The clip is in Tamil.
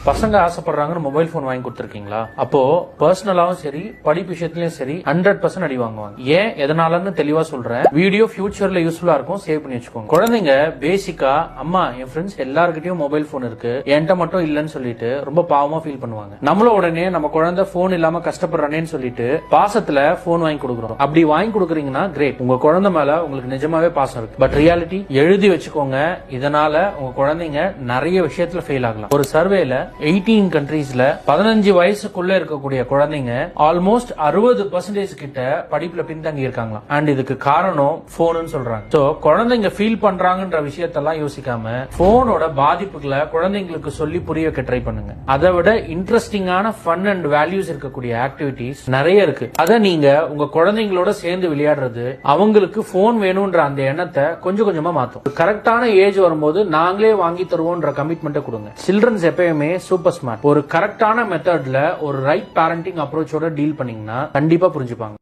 பசங்க ஆசைப்படுறாங்கன்னு மொபைல் போன் வாங்கி கொடுத்துருக்கீங்களா? அப்போ பர்சனலாவும் சரி படிப்பு விஷயத்திலயும் சரி 100% அடி வாங்குவாங்க. ஏன் எதனாலன்னு தெளிவா சொல்றேன். வீடியோ ஃபியூச்சர்ல யூஸ்ஃபுல்லா இருக்கும், சேவ் பண்ணி வச்சுக்கோங்க. குழந்தைங்க பேசிக்கா அம்மா என் ஃப்ரெண்ட்ஸ் எல்லார்கிட்டயும் மொபைல் போன் இருக்கு, என்கிட்ட மட்டும் இல்லன்னு சொல்லிட்டு ரொம்ப பாவமா ஃபீல் பண்ணுவாங்க. நம்மள உடனே நம்ம குழந்தை போன் இல்லாம கஷ்டப்படுறானேன்னு சொல்லிட்டு பாசத்துல போன் வாங்கி கொடுக்குறோம். அப்படி வாங்கி கொடுக்குறீங்கன்னா கிரேட், உங்க குழந்தை மேல உங்களுக்கு நிஜமாவே பாசம் இருக்கு. பட் ரியாலிட்டி எழுதி வச்சுக்கோங்க, இதனால உங்க குழந்தைங்க நிறைய விஷயத்துல ஃபெயில் ஆகலாம். ஒரு சர்வேல 18 கண்ட்ரீஸ்ல 15 வயசுக்குள்ள இருக்கக்கூடிய குழந்தைங்க ஆல்மோஸ்ட் 60% கிட்ட படிப்புல பின்தங்கி இருக்காங்க. அண்ட் இதுக்கு காரணம் போன் சொல்றாங்க. சோ குழந்தைங்க ஃபீல் பண்றாங்கன்ற விஷயத்தெல்லாம் யோசிக்காம போனோட பாதிப்புகளை குழந்தைங்களுக்கு சொல்லி புரிய வைக்க ட்ரை பண்ணுங்க. அதை விட இன்ட்ரெஸ்டிங்கான ஃபன் அண்ட் வேல்யூஸ் இருக்கக்கூடிய ஆக்டிவிட்டிஸ் நிறைய இருக்கு. அதை நீங்க உங்க குழந்தைங்களோட சேர்ந்து விளையாடுறது அவங்களுக்கு போன் வேணும்ன்ற அந்த எண்ணத்தை கொஞ்சம் கொஞ்சமா மாத்தும். கரெக்டான ஏஜ் வரும்போது நாங்களே வாங்கி தருவோம்ன்ற கமிட்மெண்ட் கொடுங்க. சில்ட்ரன்ஸ் எப்பயுமே சூப்பர் ஸ்மார்ட். ஒரு கரெக்டான மெத்தட்ல ஒரு ரைட் பேரண்டிங் அப்ரோச்சோட டீல் பண்ணீங்கன்னா கண்டிப்பா புரிஞ்சுப்பாங்க.